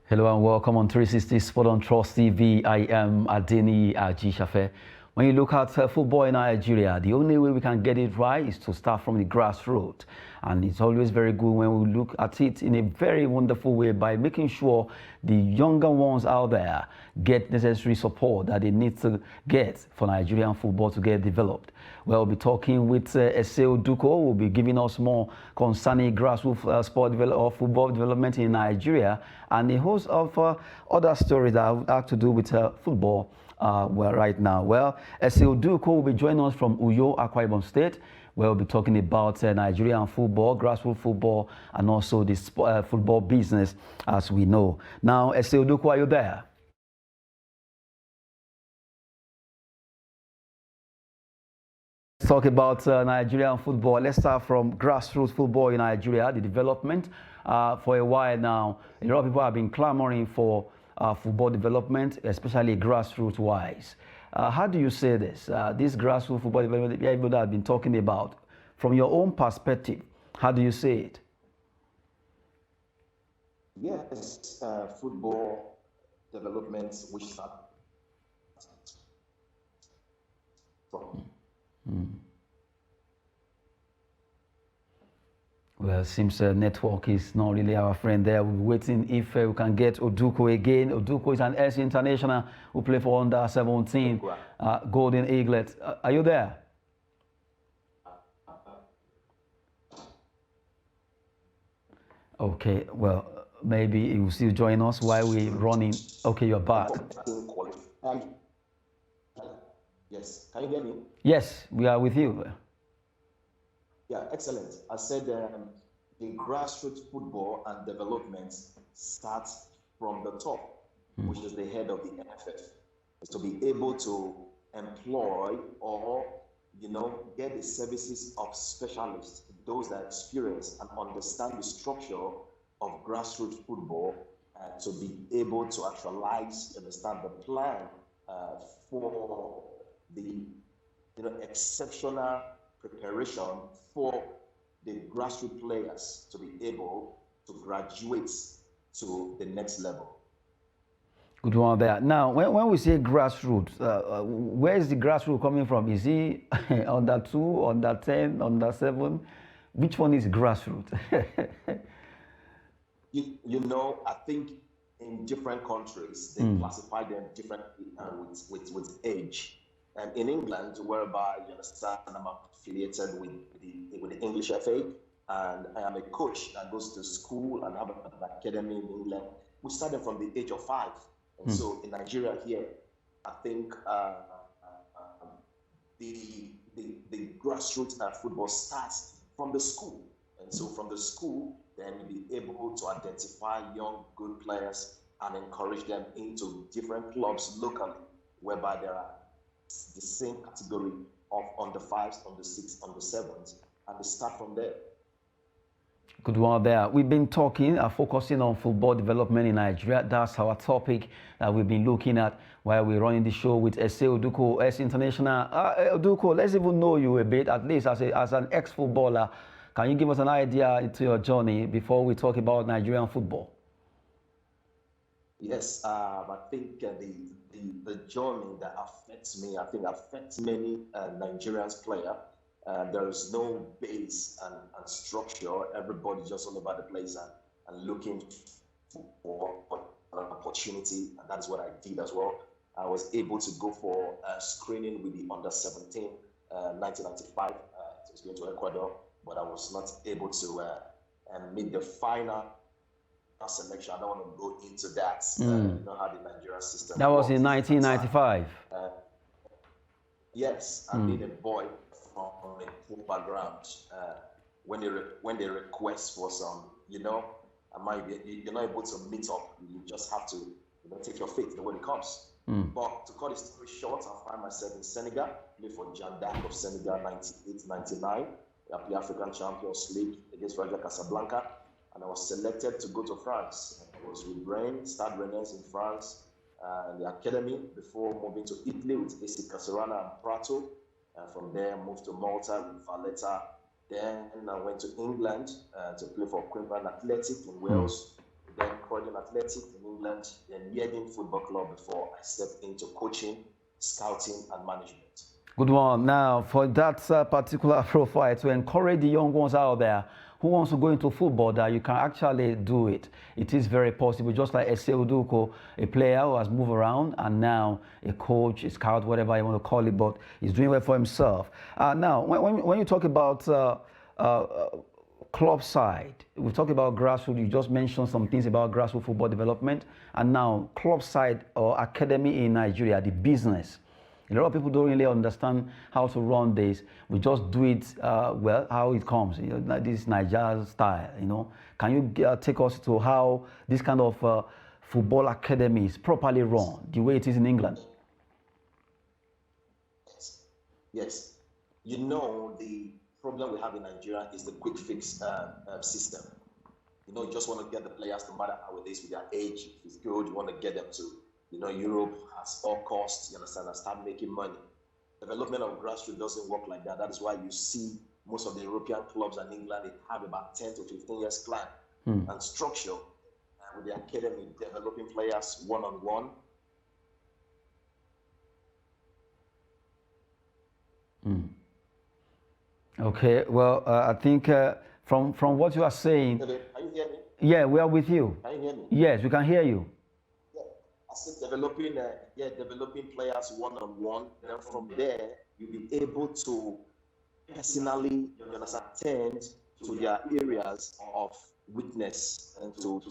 Hello and welcome on 360 Sport on Trust TV. I am Adeni Ajishafe. When you look at football in Nigeria, the only way we can get it right is to start from the grassroots. And it's always very good when we look at it in a very wonderful way by making sure the younger ones out there get necessary support that they need to get for Nigerian football to get developed. We'll be talking with Eseo Duko, who will be giving us more concerning grassroots football development in Nigeria, and a host of other stories that have to do with football right now. Well, Eseo Duko will be joining us from Uyo, Akwa Ibom State. We'll be talking about Nigerian football, grassroots football, and also the football business, as we know. Now, Eseo Duko, are you there? Let's talk about Nigerian football. Let's start from grassroots football in Nigeria, the development. For a while now, a lot of people have been clamoring for football development, especially grassroots-wise. How do you say this? This grassroots football development that people have been talking about, from your own perspective, how do you say it? Yes, football development, which start from. Well, it seems network is not really our friend there. We're waiting if we can get Oduko again. Oduko is an SC international who played for under 17 Golden Eaglet. Are you there? Okay, well, maybe he will still join us while we're running. Okay, you're back. Yes, can you hear me? Yes, we are with you. Yeah, excellent. I said the grassroots football and development starts from the top, which is the head of the NFF, is to be able to employ or, get the services of specialists, those that experience and understand the structure of grassroots football, to be able to actualize, understand the plan for the exceptional preparation for the grassroots players to be able to graduate to the next level. Good one there. Now, when we say grassroots, where is the grassroots coming from? Is he under 2, under 10, under 7? Which one is grassroots? I think in different countries, they classify them differently with age. And in England, whereby you understand I'm affiliated with the English FA, and I am a coach that goes to school and have an academy in England. We started from the age of 5, and so in Nigeria here, I think the grassroots football starts from the school, and so from the school, then you'll be able to identify young good players and encourage them into different clubs locally, whereby there are the same category of under 5s, under 6, under 7s, and they start from there. Good one there. We've been talking, focusing on football development in Nigeria. That's our topic that we've been looking at while we're running the show with Eseo Duko, S International. Duko, let's even know you a bit, at least as an ex-footballer. Can you give us an idea into your journey before we talk about Nigerian football? Yes, I think the journey that affects me, I think affects many Nigerians player. There is no base and structure. Everybody just all over the place and looking for an opportunity, and that's what I did as well. I was able to go for a screening with the under 17, 1995. I was going to Ecuador, but I was not able to meet the final selection. I don't want to go into that. You know how the Nigerian system. That was in 1995. Yes, I being a boy from a poor background. When they request for some, you're not able to meet up. You just have to take your faith the way it comes. But to cut the story short, I find myself in Senegal, play for Jeanne d'Arc of Senegal, 98, 99. I play African Champions League against Raja Casablanca. And I was selected to go to France. I was with Stade Rennais in France, in the academy, before moving to Italy with AC Caserana and Prato. From there, I moved to Malta with Valletta. Then I went to England to play for Queensland Athletic in Wales. then Croydon Athletic in England, then Yeading Football Club before I stepped into coaching, scouting, and management. Good one. Now, for that particular profile, to encourage the young ones out there who wants to go into football, that you can actually do it. It is very possible. Just like Ese Uduko, a player who has moved around and now a coach, a scout, whatever you want to call it, but he's doing well for himself. Now, when you talk about club side, we talk about grassroots. You just mentioned some things about grassroots football development, and now club side or academy in Nigeria, the business. A lot of people don't really understand how to run this. We just do it well, how it comes. You know, like this Niger style. You know, can you take us to how this kind of football academy is properly run, the way it is in England? Yes. You know, the problem we have in Nigeria is the quick fix system. You know, you just want to get the players, no matter how it is with their age. If it's good, you want to get them to, you know, Europe at all costs, you understand, and start making money. Development of grassroots doesn't work like that. That is why you see most of the European clubs in England, they have about 10 to 15 years plan and structure with the academy, developing players one-on-one. Okay, well, I think from what you are saying, Okay. Can you hear me? yeah, we are with you. Can you hear me? Yes, we can hear you. Yeah. I said developing players one-on-one. Then from there, you'll be able to personally, you understand, attend to their areas of weakness and to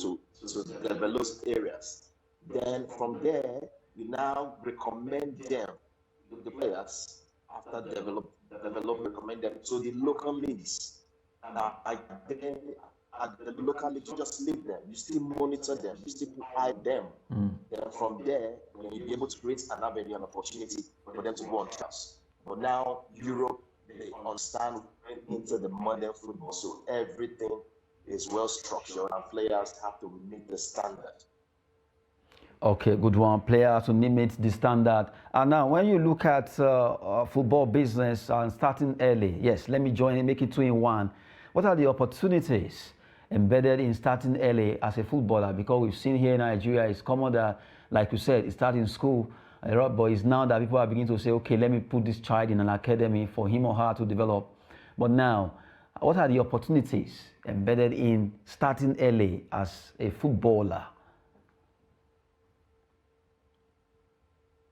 develop those areas. Then from there, you now recommend them, the players, after recommend them to the local leagues. Now, then at the local league, you just leave them. You still monitor them. You still hide them. Then from there, you'll be able to create an avenue, an opportunity for them to go on trials. But now, Europe, they understand into the modern football, so everything is well structured, and players have to meet the standard. Okay, good one. Players to limit the standard. And now, when you look at football business and starting early, yes, let me join and make it 2-in-1. What are the opportunities embedded in starting early as a footballer? Because we've seen here in Nigeria, it's common that, like you said, it starts in school, but it's now that people are beginning to say, okay, let me put this child in an academy for him or her to develop. But now, what are the opportunities embedded in starting early as a footballer?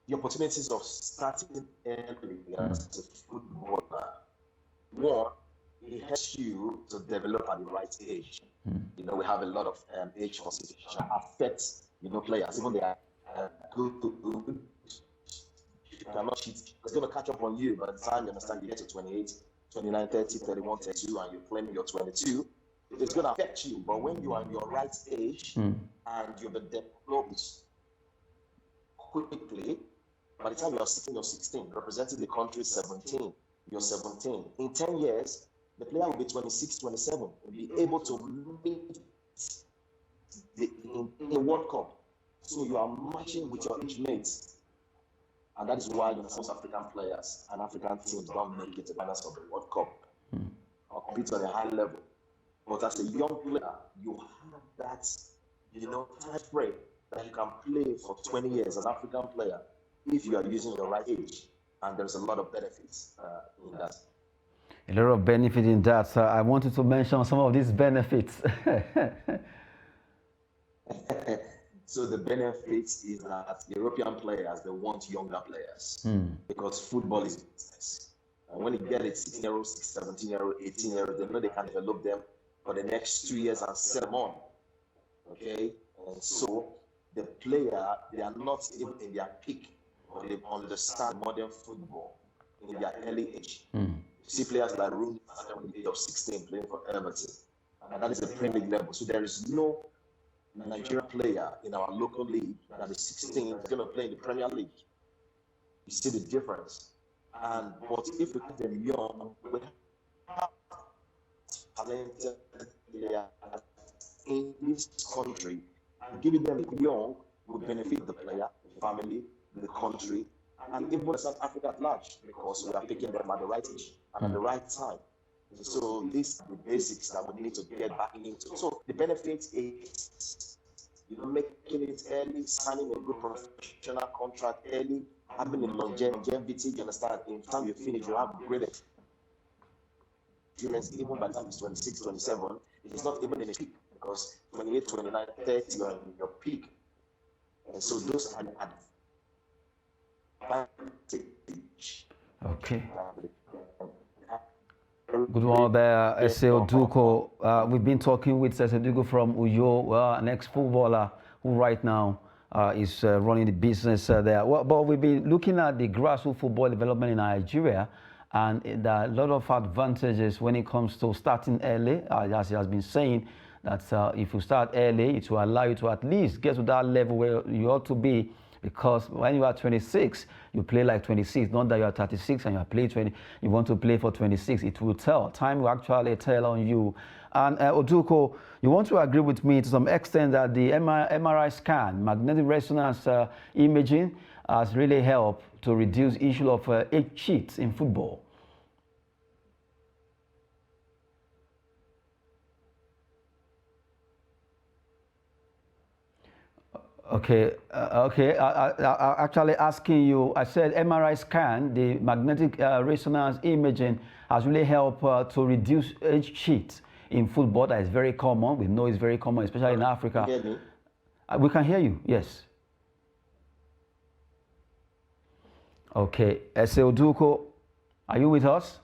The opportunities of starting early as a footballer, one, it helps you to develop at the right age. You know, we have a lot of age consideration affects, you know, players. Even they are good, you cannot cheat. It's going to catch up on you by the time you understand you get to 28, 29, 30, 31, 32, and you claim you're 22. It's going to affect you. But when you are in your right age and you've been developed quickly, by the time you're 16, representing the country 17, you're 17. In 10 years, the player will be 26, 27, will be able to meet in the World Cup. So you are matching with your age mates. And that is why most African players and African teams don't make it to the finals of the World Cup or compete on a high level. But as a young player, you have that, you know, time frame that you can play for 20 years as an African player if you are using your right age. And there's a lot of benefits in that. A lot of benefit in that. So I wanted to mention some of these benefits. So the benefits is that European players, they want younger players because football is business. And when you get it, 16-year-old, 17-year-old, 18-year-old, they know they can develop them for the next 2 years and set them on. Okay? And so the player, they are not even in their peak, but they understand modern football in their early age. You see players like Rooney at the age of 16 playing for Everton. And that is a Premier League level. So there is no Nigerian player in our local league that is 16 is going to play in the Premier League. You see the difference. But if we keep them young, we have talented players in this country, and giving them young will benefit the player, the family, the country, and even South Africa at large, because we are picking them at the right age and at the right time. So these are the basics that we need to get back into. So the benefit is making it early, signing a good professional contract early, having a longevity, you understand? In time you finish, you have great experience, even by the time it's 26, 27, it's not even in a peak, because 28, 29, 30, you're in your peak. And so those are the advantage. Okay. Good morning there, Eseo Duko. We've been talking with Eseo Duko from Uyo, an ex-footballer who right now is running the business there. Well, but we've been looking at the grassroots football development in Nigeria, and there are a lot of advantages when it comes to starting early. As he has been saying, that if you start early, it will allow you to at least get to that level where you ought to be. Because when you are 26, you play like 26. Not that you are 36 and you are playing 20. You want to play for 26. It will tell. Time will actually tell on you. And Oduko, you want to agree with me to some extent that the MRI scan, magnetic resonance imaging, has really helped to reduce issue of age cheats in football. Okay, I actually asking you, I said MRI scan, the magnetic resonance imaging has really helped to reduce age cheat in football. That is very common. We know it's very common, especially in Africa. Hear me? We can hear you, yes. Okay, Eseo Duko, are you with us?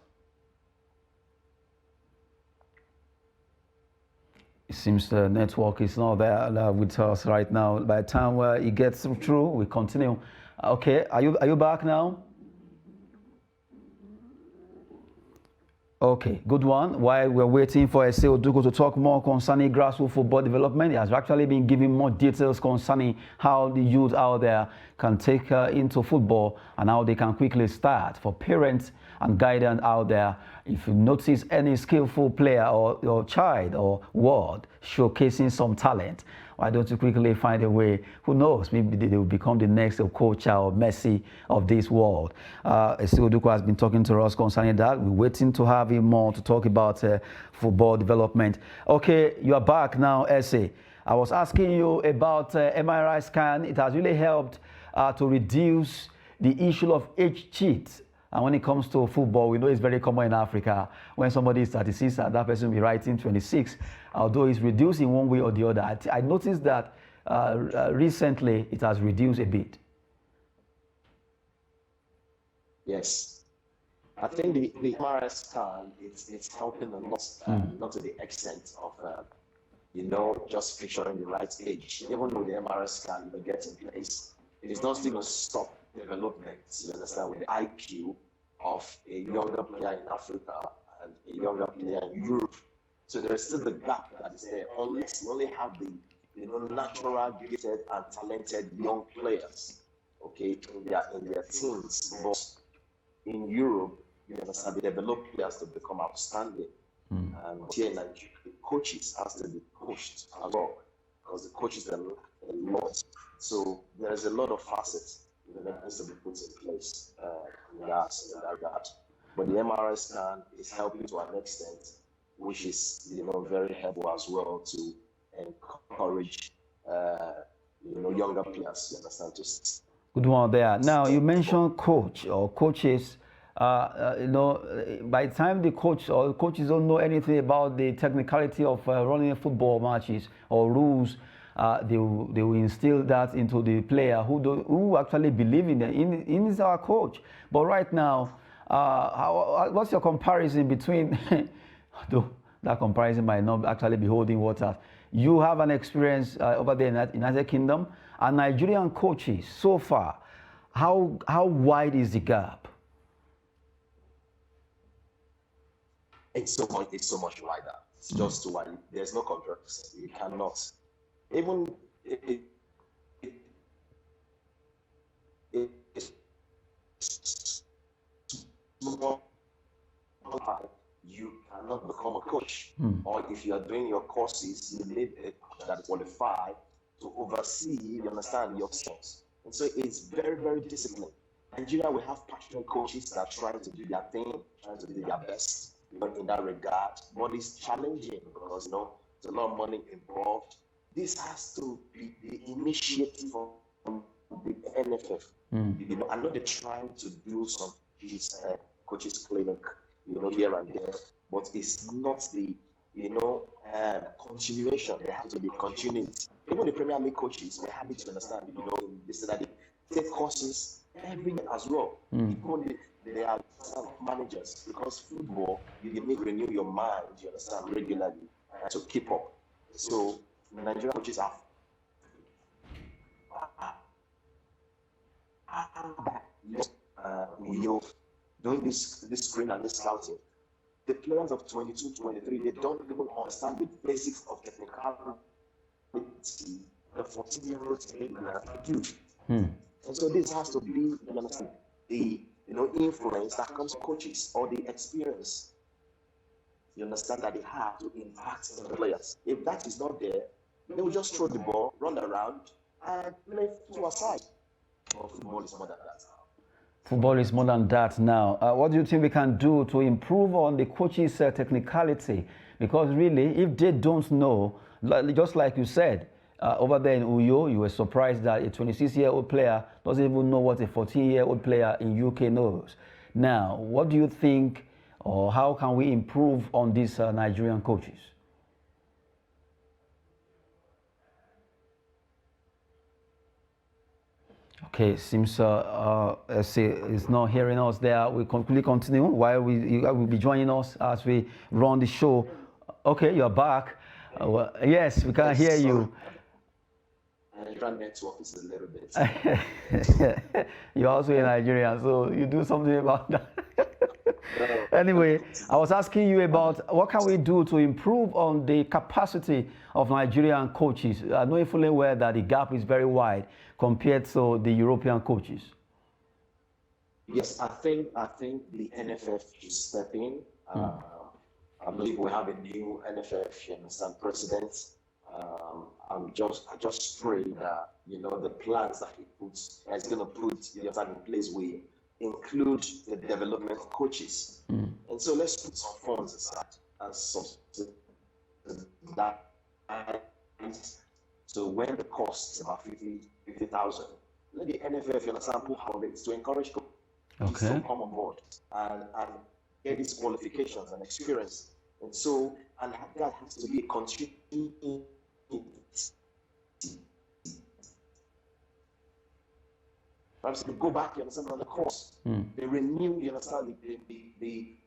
It seems the network is not there with us right now. By the time it gets through, we continue. Okay, are you back now? Okay, good one. While we're waiting for Eseo Duko to talk more concerning grassroots football development, he has actually been giving more details concerning how the youth out there can take into football and how they can quickly start. For parents and guidance out there, if you notice any skillful player or child or ward showcasing some talent, why don't you quickly find a way? Who knows? Maybe they will become the next coach or Messi of this world. Eseo Duko has been talking to us concerning that. We're waiting to have him more to talk about football development. Okay, you are back now, Eseo. I was asking you about MRI scan. It has really helped to reduce the issue of age cheat. And when it comes to football, we know it's very common in Africa. When somebody is 36, that person will be writing 26, although it's reducing one way or the other. I noticed that recently it has reduced a bit. Yes. I think the MRI scan, it's helping a lot, not to the extent of, just picturing the right age. Even though the MRI scan gets in place, it is not still going to stop development, you understand, with the IQ of a younger player in Africa and a younger player in Europe. So there is still the gap that is there, unless you only have the natural, gifted and talented young players, okay, in their teams. But in Europe, you understand, they develop players to become outstanding. And here in Nigeria, the coaches has to be coached as well, because the coaches are a lot. So there's a lot of facets that needs to be put in place in that regard. But the MRI scan is helping to an extent, which is very helpful as well to encourage younger players, you understand, to. Good one there. Now you mentioned coach or coaches. By the time the coach or coaches don't know anything about the technicality of running football matches or rules, they will instill that into the player who actually believe in it. In is our coach. But right now, what's your comparison between? Though that comparison might not actually be holding water. You have an experience over there in the United Kingdom, and Nigerian coaches so far. How wide is the gap? It's so much wider. It's just too wide. There's no comparison. You cannot. Even you cannot become a coach. Or if you are doing your courses, you need a coach that is qualified to oversee, you understand, your skills. And so it's very, very disciplined. In Nigeria, we have passionate coaches that are trying to do their thing, trying to do their best in that regard. But it's challenging because there's a lot of money involved. this has to be the initiative from the NFF. I know they're trying to do some coaches clinic, here and there, but it's not the, continuation. There has to be continuity. Even the Premier League coaches, they have to understand, that they take courses every year as well. Even they are managers, because football, you need to renew your mind, you understand, regularly to keep up. So Nigerian coaches are doing this screen and this scouting. The players of 22, 23, they don't even understand the basics of technicality. The 14-year-olds do. And so this has to be, you understand, the influence that comes from coaches, or the experience, you understand, that they have to impact the players. If that is not there, they will just throw the ball, run around, and play to aside. But football is more than that. Football is more than that now. What do you think we can do to improve on the coaches' technicality? Because really, if they don't know, just like you said, over there in Uyo, you were surprised that a 26-year-old player doesn't even know what a 14-year-old player in UK knows. Now, what do you think, or how can we improve on these Nigerian coaches? Okay, seems SC is not hearing us there. We completely continue while you will be joining us as we run the show. Okay, you're back. Well, yes, we can hear you. Nigerian network is a little bit. You're also in Nigeria, so you do something about that. Anyway, I was asking you about what can we do to improve on the capacity of Nigerian coaches. I know fully well that the gap is very wide compared to the European coaches. Yes, I think the NFF should step in. I believe we have a new NFF, president. I just pray that the plans that he puts is going to put in place will include the development of coaches. And so let's put some funds aside as that. So when the cost is about 50,000, let the NFF put how it is to encourage coaches to come on board and get these qualifications and experience. And so, and that has to be a continuing. Perhaps they go back, on the course. They renew, the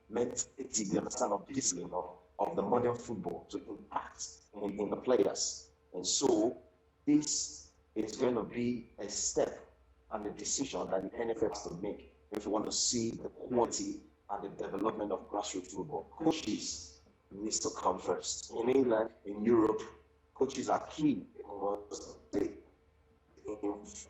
mentality, of discipline of the modern football to impact in the players. And so this is going to be a step and a decision that the NFF has to make if you want to see the quality and the development of grassroots football. Coaches needs to come first. In England, in Europe, coaches are key because they influence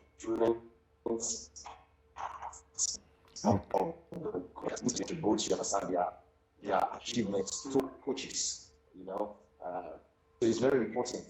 their achievements to coaches. So it's very important.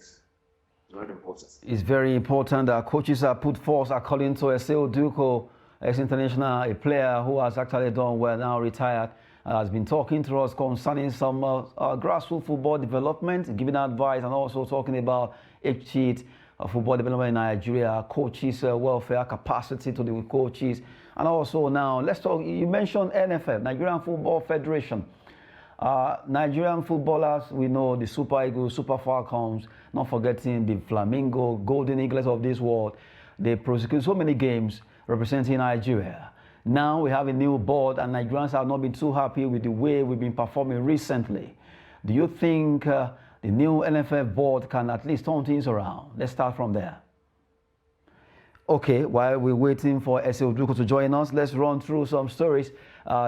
It's very important that coaches are put forth, according to Eseo Duko, ex-international, a player who has actually done well, now retired, has been talking to us concerning some grassroots football development, giving advice, and also talking about HCHIT, football development in Nigeria, coaches' welfare, capacity to the coaches, and also now, let's talk, you mentioned NFF, Nigerian Football Federation. Nigerian footballers, we know the Super Eagles, Super Falcons, not forgetting the Flamingo, Golden Eagles of this world. They prosecute so many games representing Nigeria. Now we have a new board, and Nigerians have not been too happy with the way we've been performing recently. Do you think the new NFF board can at least turn things around? Let's start from there. Okay, while we're waiting for Eseo Duko to join us, let's run through some stories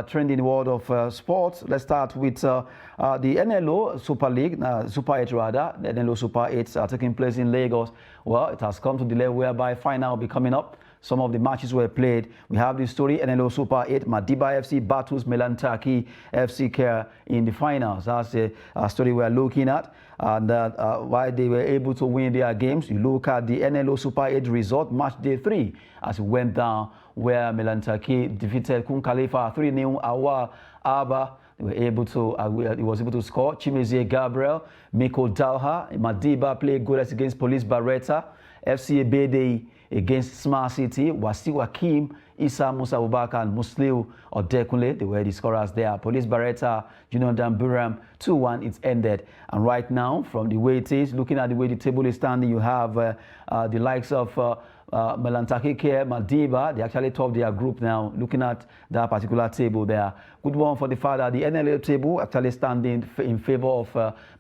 trending in the world of sports. Let's start with the NLO Super League, Super 8 rather. The NLO Super 8 are taking place in Lagos. Well, it has come to the level whereby final will be coming up. Some of the matches were played. We have the story, NLO Super 8, Madiba FC battles Melantaki FC Care in the finals. That's a story we're looking at. And why they were able to win their games. You look at the NLO Super 8 result, match day 3, as it went down, where Melantaki defeated Kun Khalifa 3-0. Awa Aba They were able to, he was able to score. Chimezie Gabriel, Miko Dalha, Madiba played goalless against Police Barretta, FC Ebede against Smart City, Wasiu Hakim, Issa Musa Abubakar, and Musliu Odekunle. They were the scorers there. Police Barretta, Junior Damburam, 2-1, it's ended. And right now, from the way it is, looking at the way the table is standing, you have the likes of Melantake Care, Madiba. They actually top their group now, looking at that particular table there. Good one for the father. The NLL table actually standing in favor of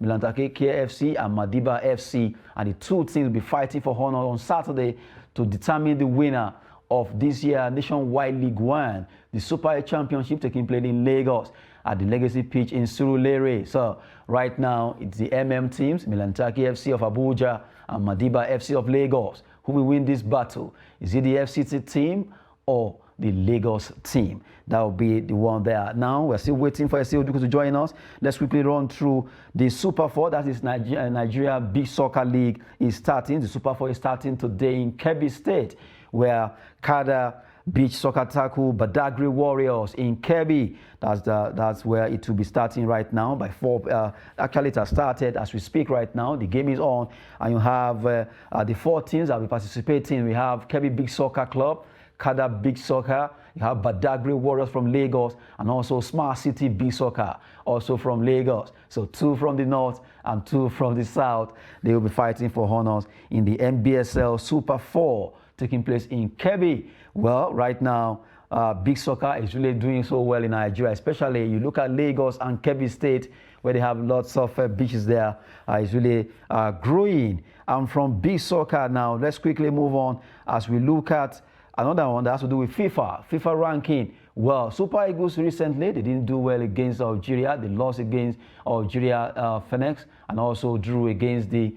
Melantake Care FC and Madiba FC. And the two teams will be fighting for honor on Saturday to determine the winner of this year Nationwide League One, the Super 8 Championship taking place in Lagos at the Legacy Pitch in Surulere. So right now, it's the teams, Melantake FC of Abuja and Madiba FC of Lagos. Who will win this battle? Is it the FCT team or the Lagos team? That will be the one there. Now, we're still waiting for FC Oduku to join us. Let's quickly run through the Super 4. That is Nigeria Big Soccer League is starting. The Super 4 is starting today in Kebbi State, where Kada Beach Soccer tackle Badagry Warriors in Kebbi. That's where it will be starting right now by 4. Actually, it has started as we speak right now. The game is on, and you have the 4 teams that will be participating. We have Kebbi Big Soccer Club, Kada Big Soccer, you have Badagry Warriors from Lagos, and also Smart City Big Soccer, also from Lagos. So 2 from the north and 2 from the south. They will be fighting for honors in the NBSL Super 4 taking place in Kebbi. Well, right now, Big Soccer is really doing so well in Nigeria, especially you look at Lagos and Kebbi State, where they have lots of beaches there. It's really growing. And from Big Soccer now, let's quickly move on as we look at another one that has to do with FIFA ranking. Well, Super Eagles recently, they didn't do well against Algeria. They lost against Algeria Phoenix and also drew against the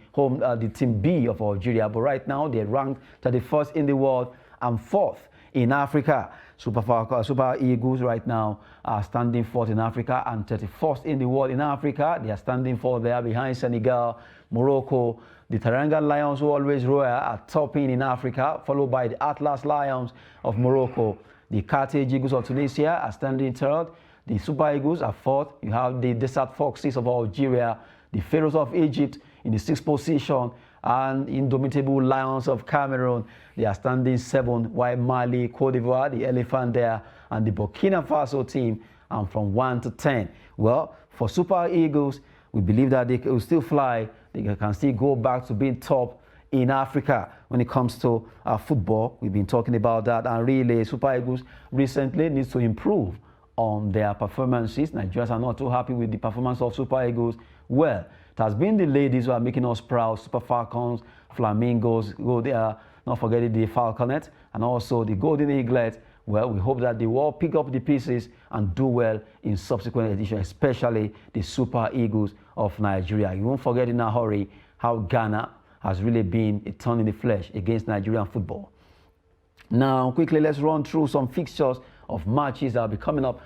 Team B of Algeria. But right now, they're ranked 31st in the world and 4th in Africa. Super Eagles right now are standing 4th in Africa and 31st in the world in Africa. They are standing 4th there behind Senegal, Morocco. The Teranga Lions, who always roar, are topping in Africa, followed by the Atlas Lions of Morocco. The Carthage Eagles of Tunisia are standing 3rd. The Super Eagles are 4th. You have the Desert Foxes of Algeria, the Pharaohs of Egypt in the 6th position, and Indomitable Lions of Cameroon. They are standing 7th, while Mali, Cote d'Ivoire, the Elephant there, and the Burkina Faso team, and from 1 to 10. Well, for Super Eagles, we believe that they will still fly. They can still go back to being top in Africa when it comes to football. We've been talking about that, and really Super Eagles recently needs to improve on their performances. Nigerians are not too happy with the performance of Super Eagles. Well, it has been the ladies who are making us proud. Super Falcons, Flamingos, go there, not forgetting the Falconet, and also the Golden Eaglet. Well, we hope that they will pick up the pieces and do well in subsequent editions, especially the Super Eagles of Nigeria. You won't forget in a hurry how Ghana has really been a thorn in the flesh against Nigerian football. Now, quickly, let's run through some fixtures of matches that will be coming up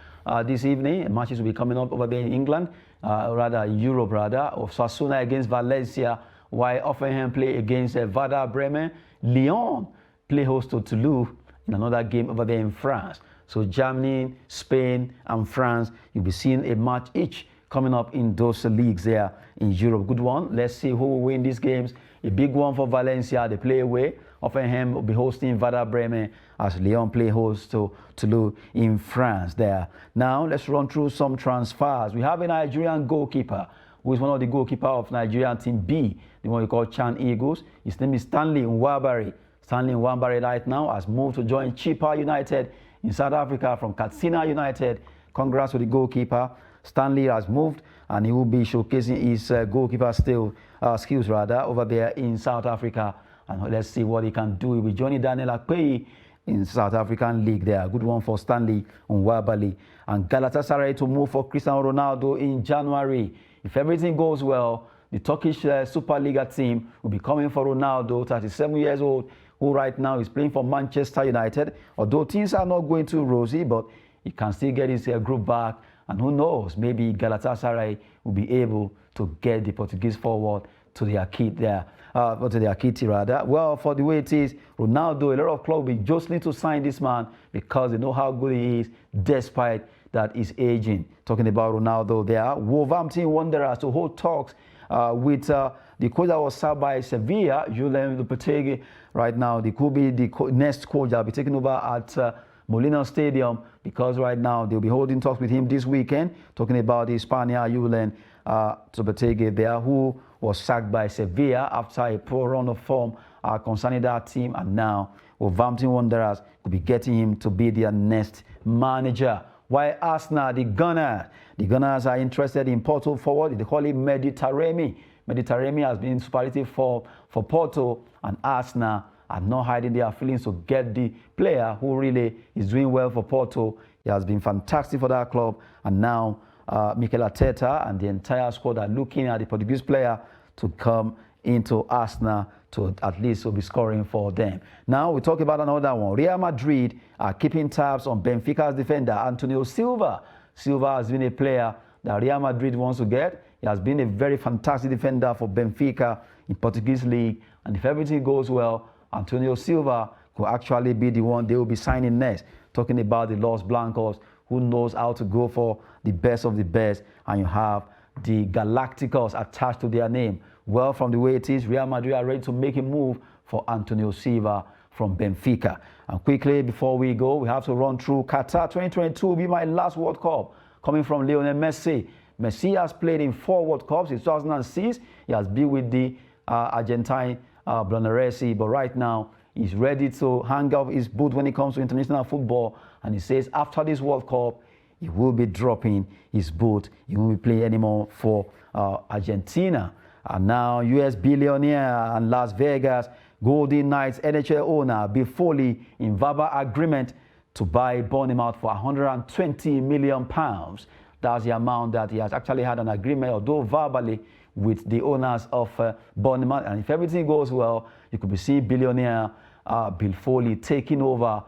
this evening. Matches will be coming up over there in England, Europe, of Sasuna against Valencia, while Offenham play against Werder Bremen. Lyon play host to Toulouse in another game over there in France. So Germany, Spain, and France, you'll be seeing a match each coming up in those leagues there in Europe. Good one. Let's see who will win these games. A big one for Valencia. They play away. Offenham will be hosting Werder Bremen as Lyon play host to Toulouse in France there. Now, let's run through some transfers. We have a Nigerian goalkeeper who is one of the goalkeepers of Nigerian Team B, the one we call Chan Eagles. His name is Stanley Nwabari. Stanley Nwabari right now has moved to join Chippa United in South Africa from Katsina United. Congrats to the goalkeeper. Stanley has moved and he will be showcasing his goalkeeper skills over there in South Africa. And let's see what he can do. He'll be joining Daniel Akpeyi in South African League there. Good one for Stanley Nwabali. And Galatasaray to move for Cristiano Ronaldo in January. If everything goes well, the Turkish Superliga team will be coming for Ronaldo, 37 years old, who right now is playing for Manchester United. Although things are not going too rosy, but he can still get his group back. And who knows, maybe Galatasaray will be able to get the Portuguese forward to their kit there. To their kitty rather. Well, for the way it is, Ronaldo, a lot of clubs will just need to sign this man because they know how good he is, despite that is aging. Talking about Ronaldo there. Wolverhampton Wanderers to hold talks with the coach that was served by Sevilla, Julen Lopetegui. Right now, they could be the next coach that will be taking over at Molina Stadium, because right now they'll be holding talks with him this weekend. Talking about the Spaniard Julen Lopetegui there, who was sacked by Sevilla after a poor run of form concerning that team, and now Wolverhampton Wanderers could be getting him to be their next manager. While Arsenal, the Gunners are interested in Porto forward. They call him Mediterranean. Mediterranean has been superlative for Porto, and Arsenal are not hiding their feelings to get the player who really is doing well for Porto. He has been fantastic for that club, and now Mikel Arteta and the entire squad are looking at the Portuguese player to come into Arsenal to at least be scoring for them. Now we talk about another one. Real Madrid are keeping tabs on Benfica's defender Antonio Silva. Silva has been a player that Real Madrid wants to get. He has been a very fantastic defender for Benfica in Portuguese league, and if everything goes well, Antonio Silva could actually be the one they will be signing next. Talking about the Los Blancos, who knows how to go for the best of the best, and you have the Galacticos attached to their name. Well, from the way it is, Real Madrid are ready to make a move for Antonio Silva from Benfica. And quickly, before we go, we have to run through Qatar 2022 will be my last World Cup. Coming from Lionel Messi. Messi has played in 4 World Cups. In 2006, he has been with the Argentine Bluegrass, but right now, he's ready to hang up his boot when it comes to international football. And he says after this World Cup, he will be dropping his boot. He won't be playing anymore for Argentina. And now, US billionaire and Las Vegas Golden Knights NHL owner Bill Foley in verbal agreement to buy Bournemouth for £120 million. That's the amount that he has actually had an agreement, although verbally, with the owners of Bournemouth. And if everything goes well, you could be seeing billionaire Bill Foley taking over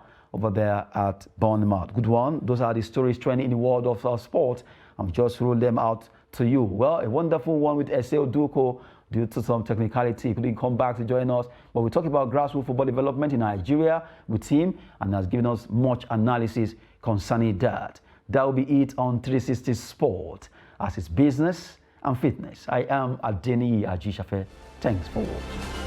there at Bournemouth. Good one. Those are the stories trending in the world of sport. I'm just rolling them out to you. Well, a wonderful one with Eseo Duko. Due to some technicality, he couldn't come back to join us. But we talk about grassroots football development in Nigeria with him, and has given us much analysis concerning that. That will be it on 360 Sport, as it's business and fitness. I am Adeni Ajishafe. Thanks for watching.